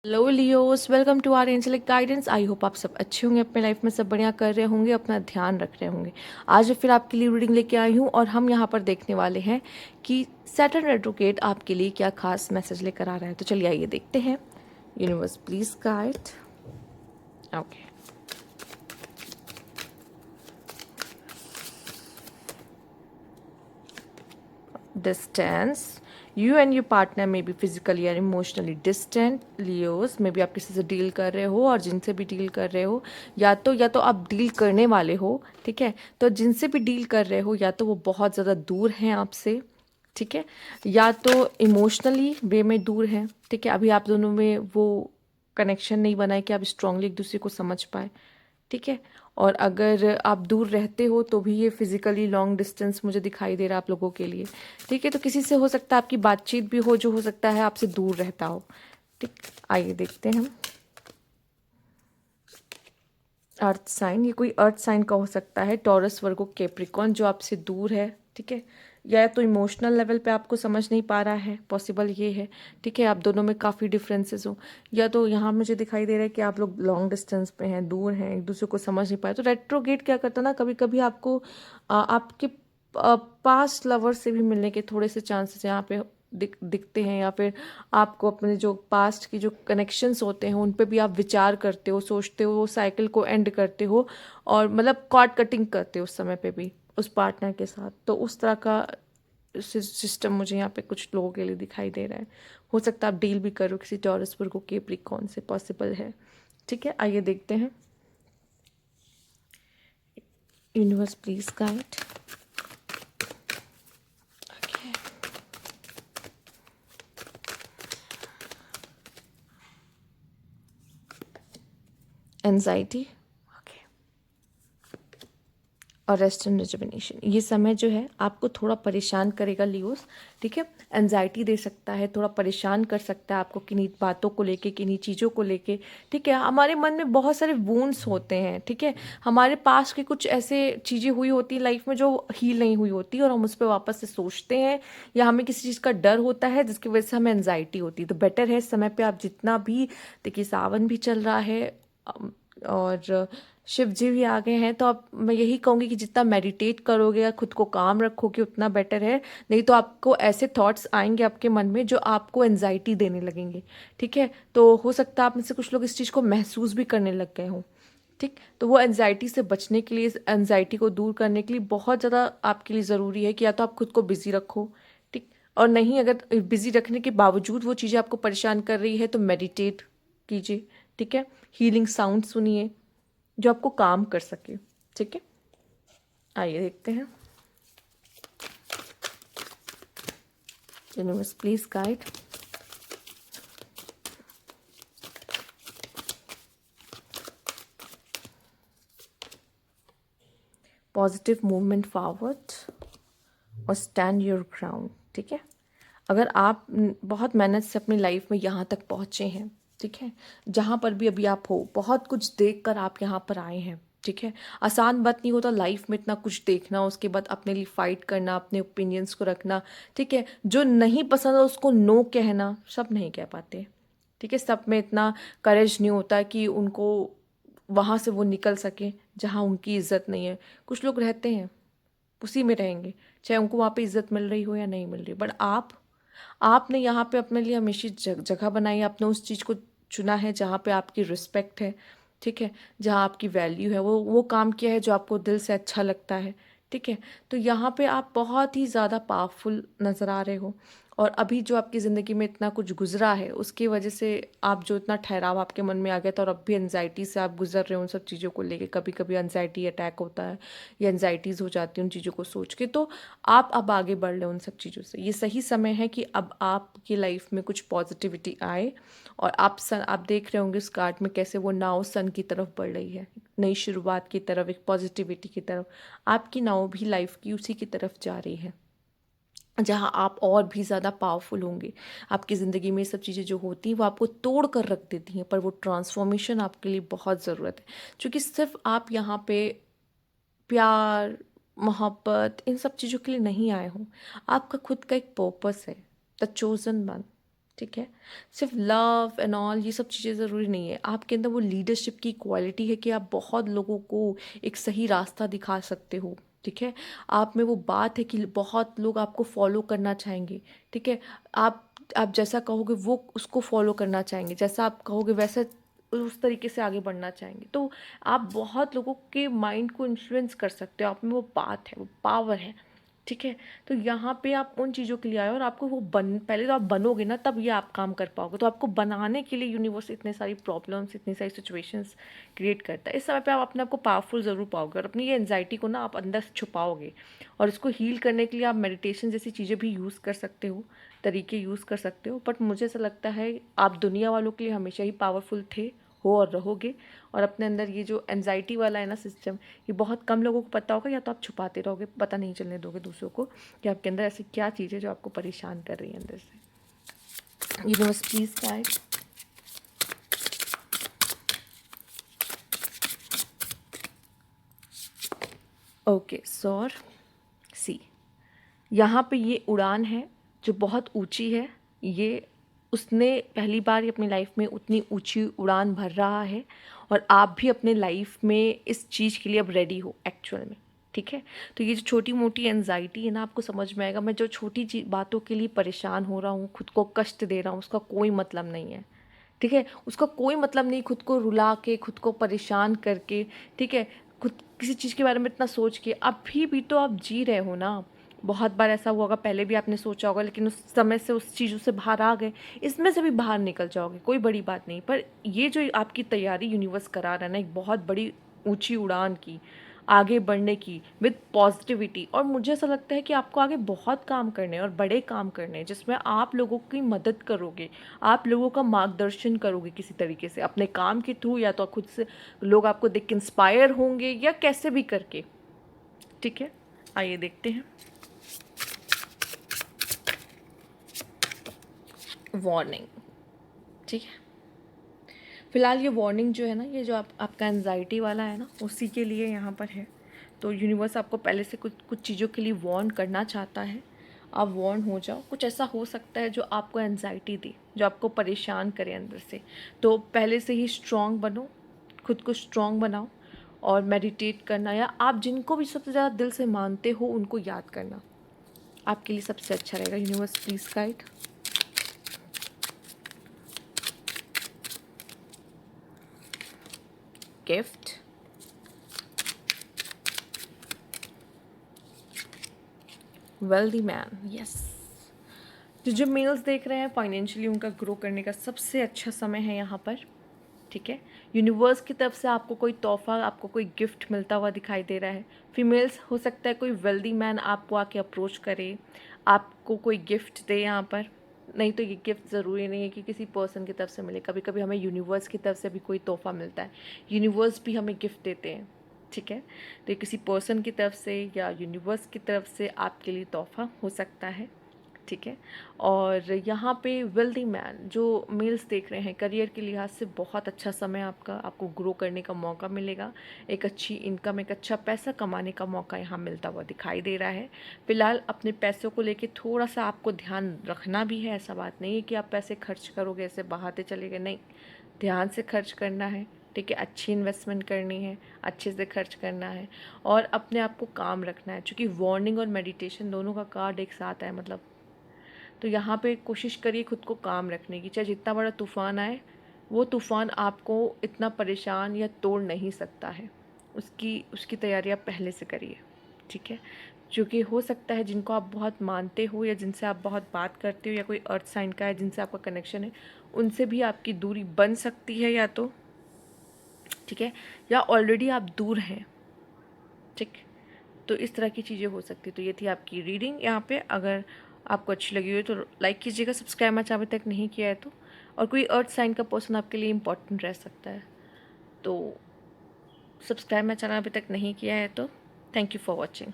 Hello Leos, welcome to our angelic guidance. I hope आप सब अच्छे होंगे, अपने लाइफ में सब बढ़िया कर रहे होंगे, अपना ध्यान रख रहे होंगे। आज फिर आपके लिए रीडिंग लेके आई हूँ और हम यहाँ पर देखने वाले हैं कि सैटर्न रेट्रोग्रेड आपके लिए क्या खास मैसेज लेकर आ रहा है। तो चलिए आइए देखते हैं। Universe please guide. Okay, distance. You and your partner may be physically or emotionally distant. Leos, may be आप किसी से डील कर रहे हो और जिनसे भी डील कर रहे हो, या तो आप डील करने वाले हो, ठीक है। तो जिनसे भी डील कर रहे हो या तो वो बहुत ज़्यादा दूर हैं आपसे, ठीक है, या तो इमोशनली वे में दूर हैं, ठीक है। अभी आप दोनों में वो कनेक्शन नहीं बना है कि आप स्ट्रांगली एक दूसरे को समझ पाए, ठीक है। और अगर आप दूर रहते हो तो भी ये फिजिकली लॉन्ग डिस्टेंस मुझे दिखाई दे रहा है आप लोगों के लिए, ठीक है। तो किसी से हो सकता है आपकी बातचीत भी हो जो हो सकता है आपसे दूर रहता हो, ठीक। आइए देखते हैं हम। अर्थ साइन, ये कोई अर्थ साइन का हो सकता है, टॉरस, वर्गो, कैप्रिकॉर्न, जो आपसे दूर है, ठीक है। या तो इमोशनल लेवल पे आपको समझ नहीं पा रहा है, पॉसिबल ये है, ठीक है। आप दोनों में काफ़ी डिफरेंसेस हो, या तो यहाँ मुझे दिखाई दे रहा है कि आप लोग लॉन्ग डिस्टेंस पे हैं, दूर हैं, एक दूसरे को समझ नहीं पाए। तो रेट्रोगेट क्या करता है ना, कभी कभी आपको आपके पास्ट लवर से भी मिलने के थोड़े से चांसेस यहाँ पे दिखते हैं, या फिर आपको अपने जो पास्ट की जो कनेक्शंस होते हैं उन पे भी आप विचार करते हो, सोचते हो, वो साइकिल को एंड करते हो और मतलब कॉर्ड कटिंग करते हो उस समय पे भी उस पार्टनर के साथ। तो उस तरह का सिस्टम मुझे यहाँ पे कुछ लोगों के लिए दिखाई दे रहा है। हो सकता है आप डील भी करो किसी टॉरस, वर्गो, कैप्रिकॉर्न से, पॉसिबल है, ठीक है। आइए देखते हैं। Universe please guide. एंजाइटी और रेस्ट एंड रिजुविनेशन, ये समय जो है आपको थोड़ा परेशान करेगा लियोस, ठीक है। एनजाइटी दे सकता है, थोड़ा परेशान कर सकता है आपको किन्हीं बातों को लेके, किन्हीं चीज़ों को लेके, ठीक है। हमारे मन में बहुत सारे वूंड्स होते हैं, ठीक है। हमारे पास की कुछ ऐसे चीज़ें हुई होती है लाइफ में जो हील नहीं हुई होती और हम उस पर वापस से सोचते हैं, या हमें किसी चीज़ का डर होता है जिसकी वजह से हमें एनजाइटी होती है। तो बेटर है इस समय पे आप जितना भी, देखिए सावन भी चल रहा है और शिव जी भी आ गए हैं, तो आप, मैं यही कहूँगी कि जितना मेडिटेट करोगे या खुद को काम रखोगे उतना बेटर है। नहीं तो आपको ऐसे थॉट्स आएंगे आपके मन में जो आपको एनजाइटी देने लगेंगे, ठीक है। तो हो सकता है आप में से कुछ लोग इस चीज़ को महसूस भी करने लग गए हों, ठीक। तो वो एनजाइटी से बचने के लिए, एनजाइटी को दूर करने के लिए बहुत ज़्यादा आपके लिए ज़रूरी है कि या तो आप खुद को बिजी रखो, ठीक। और नहीं, अगर बिजी रखने के बावजूद वो चीज़ें आपको परेशान कर रही है तो मेडिटेट कीजिए, ठीक है। हीलिंग साउंड सुनिए जो आपको काम कर सके, ठीक है। आइए देखते हैं। Universe please guide. Positive movement forward और स्टैंड योर ग्राउंड, ठीक है। अगर आप बहुत मेहनत से अपनी लाइफ में यहाँ तक पहुँचे हैं, ठीक है, जहाँ पर भी अभी आप हो, बहुत कुछ देख कर आप यहाँ पर आए हैं, ठीक है। आसान बात नहीं होता लाइफ में इतना कुछ देखना, उसके बाद अपने लिए फाइट करना, अपने ओपिनियंस को रखना, ठीक है। जो नहीं पसंद है उसको नो कहना, सब नहीं कह पाते, ठीक है। सब में इतना करेज नहीं होता कि उनको वहाँ से वो निकल सके जहाँ उनकी इज्जत नहीं है। कुछ लोग रहते हैं उसी में रहेंगे, चाहे उनको वहाँ पे इज्जत मिल रही हो या नहीं मिल रही। बट आपने यहाँ पे अपने लिए हमेशा जगह बनाई है, आपने उस चीज़ को चुना है जहाँ पे आपकी रिस्पेक्ट है, ठीक है, जहाँ आपकी वैल्यू है, वो काम किया है जो आपको दिल से अच्छा लगता है, ठीक है। तो यहाँ पे आप बहुत ही ज़्यादा पावरफुल नज़र आ रहे हो। और अभी जो आपकी ज़िंदगी में इतना कुछ गुजरा है उसकी वजह से आप जो इतना ठहराव आपके मन में आ गया था, और अब भी एनजाइटी से आप गुजर रहे हो उन सब चीज़ों को लेके, कभी कभी एनजाइटी अटैक होता है या एनजाइटीज़ हो जाती है उन चीज़ों को सोच के। तो आप अब आगे बढ़ रहे हो उन सब चीज़ों से। ये सही समय है कि अब आपकी लाइफ में कुछ पॉजिटिविटी आए, और आप देख रहे होंगे उस कार्ड में कैसे वो नाव सन की तरफ बढ़ रही है, नई शुरुआत की तरफ, एक पॉजिटिविटी की तरफ। आपकी नाव भी लाइफ की उसी की तरफ जा रही है जहाँ आप और भी ज़्यादा पावरफुल होंगे। आपकी ज़िंदगी में ये सब चीज़ें जो होती हैं वो आपको तोड़ कर रख देती हैं, पर वो ट्रांसफॉर्मेशन आपके लिए बहुत ज़रूरत है, क्योंकि सिर्फ आप यहाँ पे प्यार, मोहब्बत, इन सब चीज़ों के लिए नहीं आए हो। आपका खुद का एक पर्पस है, द चोजन वन, ठीक है। सिर्फ लव एंड ऑल ये सब चीज़ें ज़रूरी नहीं है, आपके अंदर वो लीडरशिप की क्वालिटी है कि आप बहुत लोगों को एक सही रास्ता दिखा सकते हो। ठीक है, आप में वो बात है कि बहुत लोग आपको फॉलो करना चाहेंगे। ठीक है, आप जैसा कहोगे वो उसको फॉलो करना चाहेंगे, जैसा आप कहोगे वैसे उस तरीके से आगे बढ़ना चाहेंगे। तो आप बहुत लोगों के माइंड को इन्फ्लुएंस कर सकते हो, आप में वो बात है, वो पावर है। ठीक है, तो यहाँ पे आप उन चीज़ों के लिए आए और आपको वो पहले तो आप बनोगे ना, तब ये आप काम कर पाओगे। तो आपको बनाने के लिए यूनिवर्स इतने सारी प्रॉब्लम्स, इतनी सारी सिचुएशंस क्रिएट करता है। इस समय पे आप अपने आप को पावरफुल ज़रूर पाओगे और अपनी ये एंजाइटी को ना आप अंदर से छुपाओगे। और इसको हील करने के लिए आप मेडिटेशन जैसी चीज़ें भी यूज़ कर सकते हो, तरीके यूज़ कर सकते हो। बट मुझे ऐसा लगता है आप दुनिया वालों के लिए हमेशा ही पावरफुल थे, हो और रहोगे। और अपने अंदर ये जो एंजाइटी वाला है ना सिस्टम, ये बहुत कम लोगों को पता होगा, या तो आप छुपाते रहोगे, पता नहीं चलने दोगे दूसरों को कि आपके अंदर ऐसी क्या चीज़ है जो आपको परेशान कर रही है अंदर से। Universe please guide. ओके सॉर सी, यहाँ पे ये उड़ान है जो बहुत ऊंची है। ये उसने पहली बार अपनी लाइफ में उतनी ऊंची उड़ान भर रहा है और आप भी अपने लाइफ में इस चीज़ के लिए अब रेडी हो एक्चुअल में। ठीक है, तो ये जो छोटी मोटी एनजाइटी है ना, आपको समझ में आएगा। मैं जो छोटी बातों के लिए परेशान हो रहा हूँ, खुद को कष्ट दे रहा हूँ, उसका कोई मतलब नहीं है। ठीक है, उसका कोई मतलब नहीं खुद को रुला के, खुद को परेशान करके। ठीक है, खुद किसी चीज़ के बारे में इतना सोच के अभी भी तो आप जी रहे हो ना। बहुत बार ऐसा हुआ होगा, पहले भी आपने सोचा होगा, लेकिन उस समय से उस चीज़ों से बाहर आ गए। इसमें से भी बाहर निकल जाओगे, कोई बड़ी बात नहीं। पर ये जो आपकी तैयारी यूनिवर्स करा रहा है ना, एक बहुत बड़ी ऊंची उड़ान की, आगे बढ़ने की विद पॉजिटिविटी। और मुझे ऐसा लगता है कि आपको आगे बहुत काम करने हैं और बड़े काम करने हैं, जिसमें आप लोगों की मदद करोगे, आप लोगों का मार्गदर्शन करोगे किसी तरीके से अपने काम के थ्रू, या तो खुद से लोग आपको देख के इंस्पायर होंगे, या कैसे भी करके। ठीक है, आइए देखते हैं। वार्निंग। ठीक है, फिलहाल ये वार्निंग जो है ना, ये जो आपका एनजाइटी वाला है ना, उसी के लिए यहाँ पर है। तो यूनिवर्स आपको पहले से कुछ कुछ चीज़ों के लिए वार्न करना चाहता है। आप वार्न हो जाओ। कुछ ऐसा हो सकता है जो आपको एनजाइटी दे, जो आपको परेशान करे अंदर से। तो पहले से ही स्ट्रॉन्ग बनो, खुद को स्ट्रॉन्ग बनाओ और मेडिटेट करना, या आप जिनको भी सबसे ज़्यादा दिल से मानते हो उनको याद करना आपके लिए सबसे अच्छा रहेगा। Universe please guide. Gift, wealthy man. Yes, जो मेल्स देख रहे हैं, फाइनेंशियली उनका ग्रो करने का सबसे अच्छा समय है यहाँ पर। ठीक है, यूनिवर्स की तरफ से आपको कोई तोहफा, आपको कोई गिफ्ट मिलता हुआ दिखाई दे रहा है। फीमेल्स हो सकता है कोई वेल्दी मैन आपको आके अप्रोच करे, आपको कोई गिफ्ट दे यहाँ पर। नहीं तो ये गिफ्ट ज़रूरी नहीं है कि किसी पर्सन की तरफ से मिले, कभी कभी हमें यूनिवर्स की तरफ से भी कोई तोहफा मिलता है। यूनिवर्स भी हमें गिफ्ट देते हैं। ठीक है, तो ये किसी पर्सन की तरफ से या यूनिवर्स की तरफ से आपके लिए तोहफा हो सकता है। ठीक है, और यहाँ पे वेल्दी मैन जो मेल्स देख रहे हैं, करियर के लिहाज से बहुत अच्छा समय आपका, आपको ग्रो करने का मौका मिलेगा। एक अच्छी इनकम, एक अच्छा पैसा कमाने का मौका यहाँ मिलता हुआ दिखाई दे रहा है। फिलहाल अपने पैसों को लेके थोड़ा सा आपको ध्यान रखना भी है। ऐसा बात नहीं है कि आप पैसे खर्च करोगे ऐसे बहाते चले गए, नहीं, ध्यान से खर्च करना है। ठीक है, अच्छी इन्वेस्टमेंट करनी है, अच्छे से खर्च करना है और अपने आप को काम रखना है। क्योंकि वार्निंग और मेडिटेशन दोनों का कार्ड एक साथ है, मतलब। तो यहाँ पे कोशिश करिए खुद को काम रखने की। चाहे जितना बड़ा तूफ़ान आए, वो तूफ़ान आपको इतना परेशान या तोड़ नहीं सकता है। उसकी तैयारी आप पहले से करिए। ठीक है, क्योंकि हो सकता है जिनको आप बहुत मानते हो या जिनसे आप बहुत बात करते हो, या कोई अर्थ साइन का है जिनसे आपका कनेक्शन है, उनसे भी आपकी दूरी बन सकती है, या तो ठीक है, या ऑलरेडी आप दूर हैं। ठीक, तो इस तरह की चीज़ें हो सकती। तो ये थी आपकी रीडिंग। यहाँ पे अगर आपको अच्छी लगी हो तो लाइक कीजिएगा, सब्सक्राइब मैच अभी तक नहीं किया है तो। और कोई अर्थ साइन का पर्सन आपके लिए इम्पोर्टेंट रह सकता है, तो सब्सक्राइब मैच चैनल अभी तक नहीं किया है तो। Thank you for watching.